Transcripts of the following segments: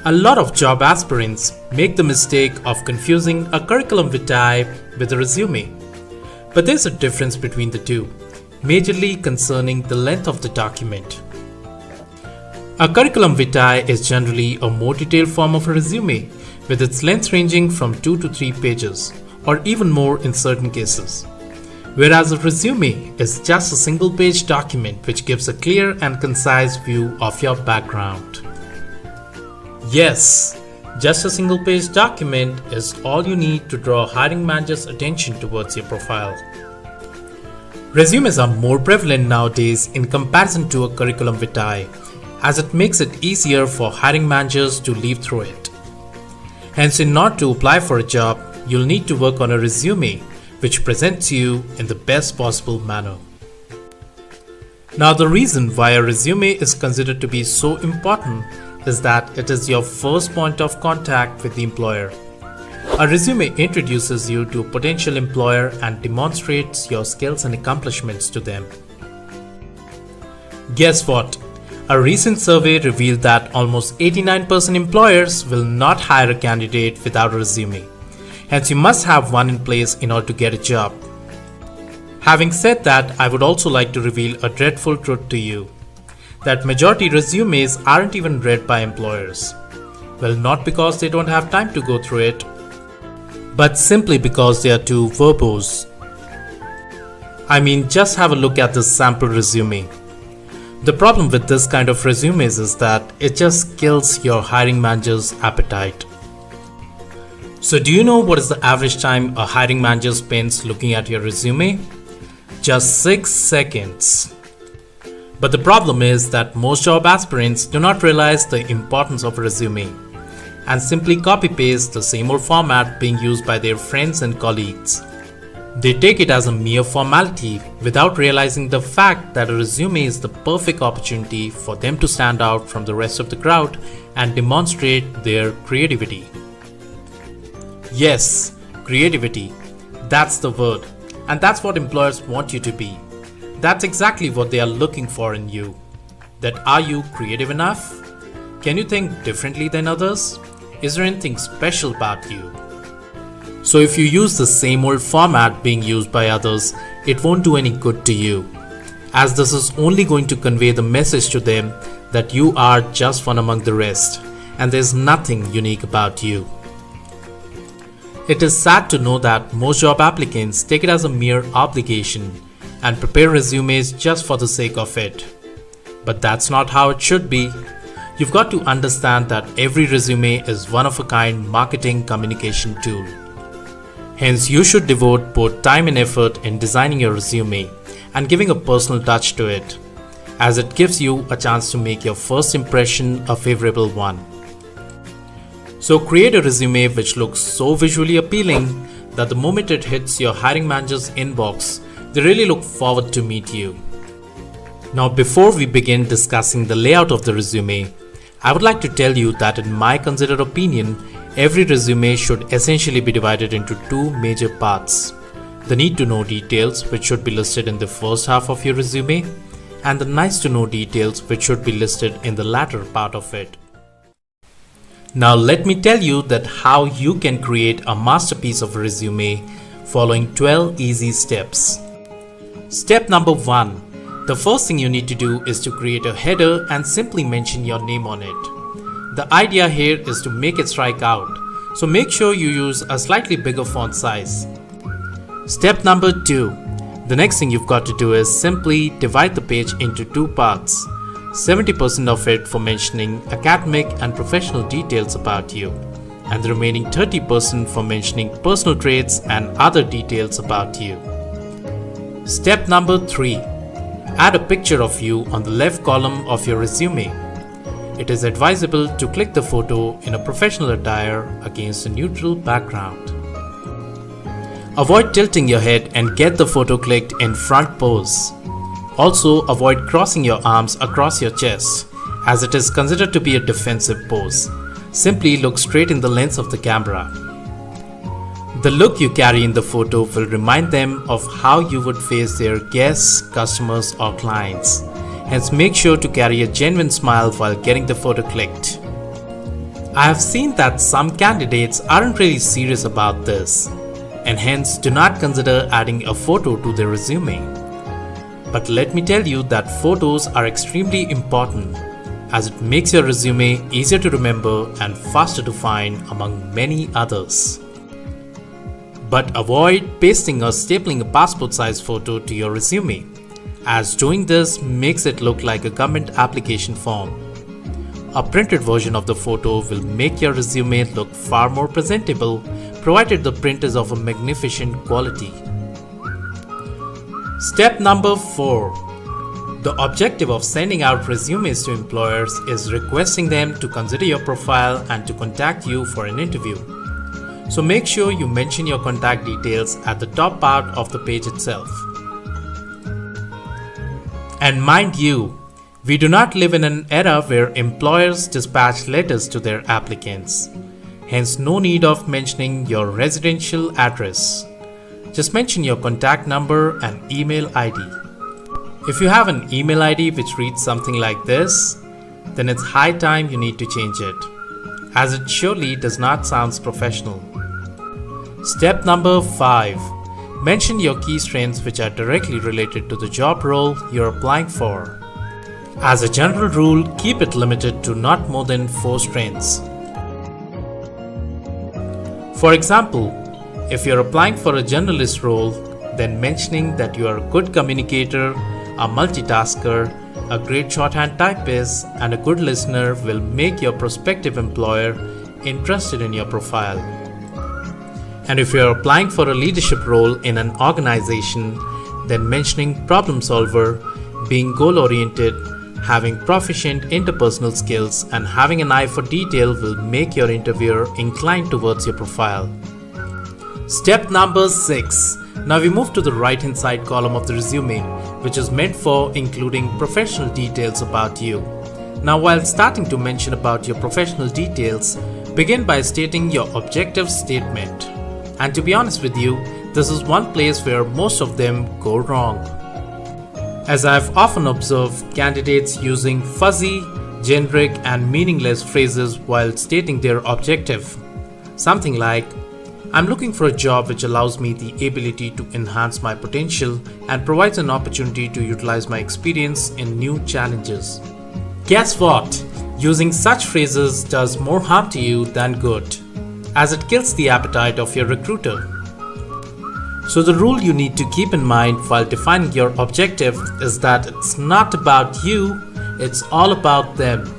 A lot of job aspirants make the mistake of confusing a curriculum vitae with a resume. But there's a difference between the two, majorly concerning the length of the document. A curriculum vitae is generally a more detailed form of a resume, with its length ranging from 2 to 3 pages, or even more in certain cases. Whereas a resume is just a single-page document which gives a clear and concise view of your background. Yes, just a single-page document is all you need to draw a hiring manager's attention towards your profile. Resumes are more prevalent nowadays in comparison to a curriculum vitae, as it makes it easier for hiring managers to leaf through it. Hence, in order to apply for a job, you'll need to work on a resume which presents you in the best possible manner. Now, the reason why a resume is considered to be so important is that it is your first point of contact with the employer. A resume introduces you to a potential employer and demonstrates your skills and accomplishments to them. Guess what? A recent survey revealed that almost 89% employers will not hire a candidate without a resume. Hence, you must have one in place in order to get a job. Having said that, I would also like to reveal a dreadful truth to you, that majority resumes aren't even read by employers. Well, not because they don't have time to go through it, but simply because they are too verbose. I mean, just have a look at this sample resume. The problem with this kind of resumes is that it just kills your hiring manager's appetite. So do you know what is the average time a hiring manager spends looking at your resume? Just 6 seconds. But the problem is that most job aspirants do not realize the importance of a resume and simply copy-paste the same old format being used by their friends and colleagues. They take it as a mere formality without realizing the fact that a resume is the perfect opportunity for them to stand out from the rest of the crowd and demonstrate their creativity. Yes, creativity. That's the word. And that's what employers want you to be. That's exactly what they are looking for in you. That are you creative enough? Can you think differently than others? Is there anything special about you? So if you use the same old format being used by others, it won't do any good to you, as this is only going to convey the message to them that you are just one among the rest and there's nothing unique about you. It is sad to know that most job applicants take it as a mere obligation and prepare resumes just for the sake of it. But that's not how it should be. You've got to understand that every resume is one-of-a-kind marketing communication tool. Hence, you should devote both time and effort in designing your resume and giving a personal touch to it, as it gives you a chance to make your first impression a favorable one. So create a resume which looks so visually appealing that the moment it hits your hiring manager's inbox, they really look forward to meet you. Now, before we begin discussing the layout of the resume, I would like to tell you that in my considered opinion, every resume should essentially be divided into two major parts. The need to know details, which should be listed in the first half of your resume, and the nice to know details, which should be listed in the latter part of it. Now let me tell you that how you can create a masterpiece of a resume following 12 easy steps. Step number 1. The first thing you need to do is to create a header and simply mention your name on it. The idea here is to make it strike out, so make sure you use a slightly bigger font size. Step number 2. The next thing you've got to do is simply divide the page into two parts. 70% of it for mentioning academic and professional details about you, and the remaining 30% for mentioning personal traits and other details about you. Step number 3. Add a picture of you on the left column of your resume. It is advisable to click the photo in a professional attire against a neutral background. Avoid tilting your head and get the photo clicked in front pose. Also, avoid crossing your arms across your chest, as it is considered to be a defensive pose. Simply look straight in the lens of the camera. The look you carry in the photo will remind them of how you would face their guests, customers, or clients. Hence, make sure to carry a genuine smile while getting the photo clicked. I have seen that some candidates aren't really serious about this and hence do not consider adding a photo to their resume. But let me tell you that photos are extremely important as it makes your resume easier to remember and faster to find among many others. But avoid pasting or stapling a passport size photo to your resume, as doing this makes it look like a government application form. A printed version of the photo will make your resume look far more presentable, provided the print is of a magnificent quality. Step number 4. The objective of sending out resumes to employers is requesting them to consider your profile and to contact you for an interview. So make sure you mention your contact details at the top part of the page itself. And mind you, we do not live in an era where employers dispatch letters to their applicants. Hence, no need of mentioning your residential address. Just mention your contact number and email ID. If you have an email ID which reads something like this, then it's high time you need to change it, as it surely does not sound professional. Step number 5. Mention your key strengths which are directly related to the job role you're applying for. As a general rule, keep it limited to not more than 4 strengths. For example, if you're applying for a generalist role, then mentioning that you are a good communicator, a multitasker, a great shorthand typist, and a good listener will make your prospective employer interested in your profile. And if you're applying for a leadership role in an organization, then mentioning problem solver, being goal-oriented, having proficient interpersonal skills, and having an eye for detail will make your interviewer inclined towards your profile. Step number 6. Now we move to the right-hand side column of the resume, which is meant for including professional details about you. Now while starting to mention about your professional details, begin by stating your objective statement. And to be honest with you, this is one place where most of them go wrong, as I've often observed candidates using fuzzy, generic, and meaningless phrases while stating their objective. Something like, I'm looking for a job which allows me the ability to enhance my potential and provides an opportunity to utilize my experience in new challenges. Guess what? Using such phrases does more harm to you than good, as it kills the appetite of your recruiter. So the rule you need to keep in mind while defining your objective is that it's not about you, it's all about them.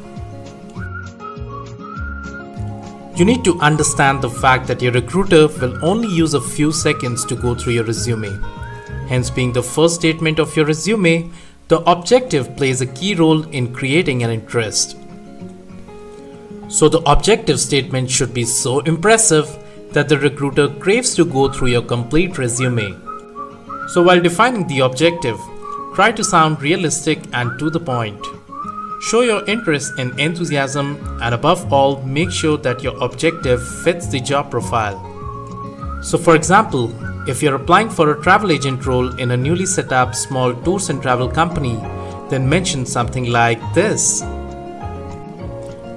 You need to understand the fact that your recruiter will only use a few seconds to go through your resume. Hence, being the first statement of your resume, the objective plays a key role in creating an interest. So the objective statement should be so impressive that the recruiter craves to go through your complete resume. So while defining the objective, try to sound realistic and to the point. Show your interest and enthusiasm, and above all, make sure that your objective fits the job profile. So for example, if you're applying for a travel agent role in a newly set up small tours and travel company, then mention something like this.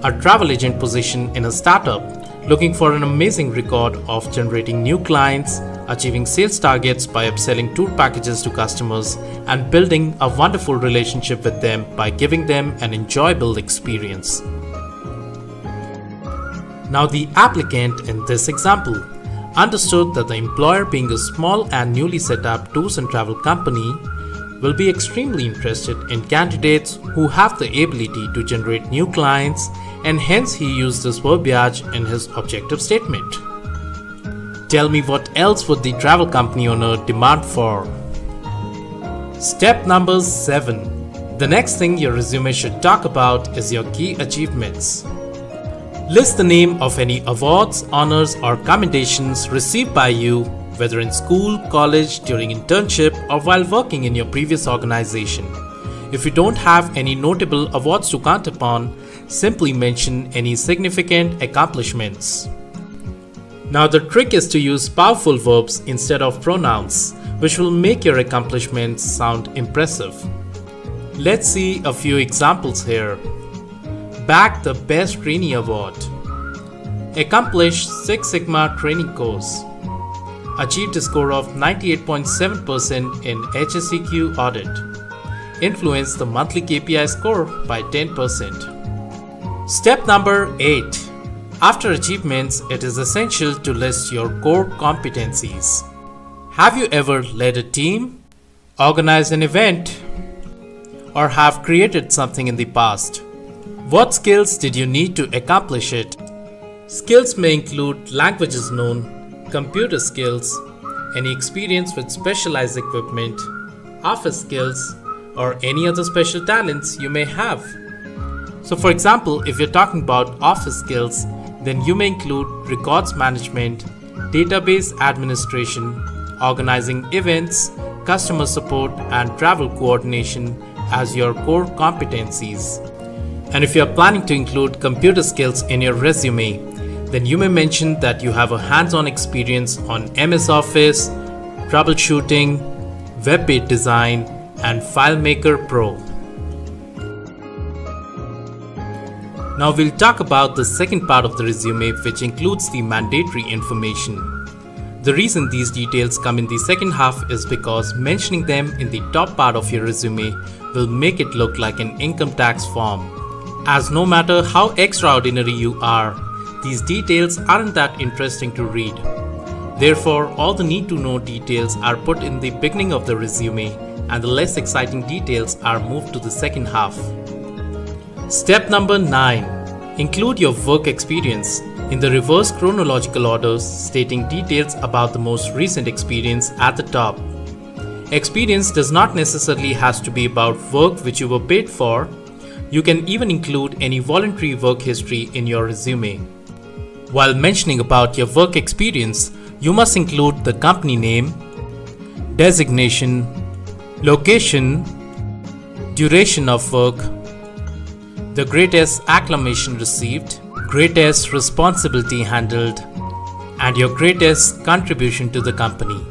A travel agent position in a startup, looking for an amazing record of generating new clients, achieving sales targets by upselling tour packages to customers, and building a wonderful relationship with them by giving them an enjoyable experience. Now the applicant in this example understood that the employer, being a small and newly set up tours and travel company, will be extremely interested in candidates who have the ability to generate new clients, and hence he used this verbiage in his objective statement. Tell me, what else would the travel company owner demand for? Step number 7. The next thing your resume should talk about is your key achievements. List the name of any awards, honors, or commendations received by you, whether in school, college, during internship, or while working in your previous organization. If you don't have any notable awards to count upon, simply mention any significant accomplishments. Now the trick is to use powerful verbs instead of pronouns, which will make your accomplishments sound impressive. Let's see a few examples here. Bag the Best Trainee Award. Accomplished Six Sigma training course. Achieved a score of 98.7% in HSEQ audit. Influenced the monthly KPI score by 10%. Step number 8. After achievements, it is essential to list your core competencies. Have you ever led a team, organized an event, or have created something in the past? What skills did you need to accomplish it? Skills may include languages known, computer skills, any experience with specialized equipment, office skills, or any other special talents you may have. So for example, if you're talking about office skills, then you may include records management, database administration, organizing events, customer support, and travel coordination as your core competencies. And if you're planning to include computer skills in your resume, then you may mention that you have a hands-on experience on MS Office, troubleshooting, web-based design, and FileMaker Pro. Now we'll talk about the second part of the resume, which includes the mandatory information. The reason these details come in the second half is because mentioning them in the top part of your resume will make it look like an income tax form. As no matter how extraordinary you are, these details aren't that interesting to read. Therefore, all the need to know details are put in the beginning of the resume, and the less exciting details are moved to the second half. Step number 9. Include your work experience in the reverse chronological order, stating details about the most recent experience at the top. Experience does not necessarily has to be about work which you were paid for. You can even include any voluntary work history in your resume. While mentioning about your work experience, you must include the company name, designation, location, duration of work, the greatest acclamation received, greatest responsibility handled, and your greatest contribution to the company.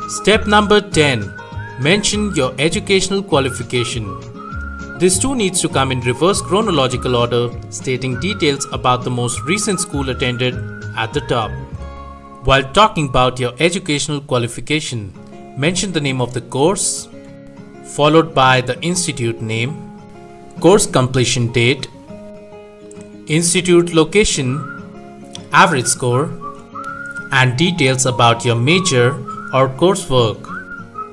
Step number 10. Mention your educational qualification. This too needs to come in reverse chronological order, stating details about the most recent school attended at the top. While talking about your educational qualification, mention the name of the course, followed by the institute name, course completion date, institute location, average score, and details about your major or coursework.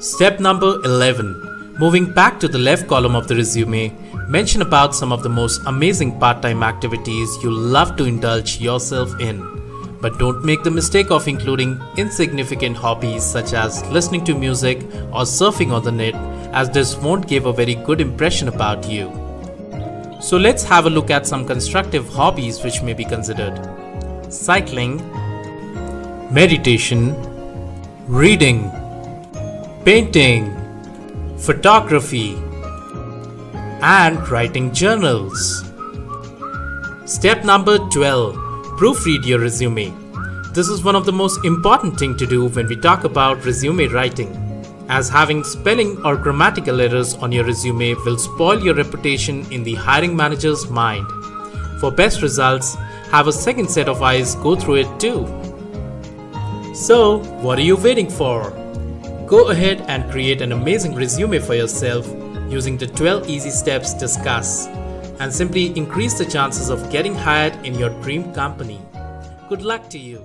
Step number 11. Moving back to the left column of the resume, mention about some of the most amazing part-time activities you love to indulge yourself in. But don't make the mistake of including insignificant hobbies such as listening to music or surfing on the net, as this won't give a very good impression about you. So let's have a look at some constructive hobbies which may be considered. Cycling, meditation, reading, painting, photography, and writing journals. Step number 12. Proofread your resume. This is one of the most important things to do when we talk about resume writing, as having spelling or grammatical errors on your resume will spoil your reputation in the hiring manager's mind. For best results, have a second set of eyes go through it too. So, what are you waiting for? Go ahead and create an amazing resume for yourself using the 12 easy steps discussed, and simply increase the chances of getting hired in your dream company. Good luck to you.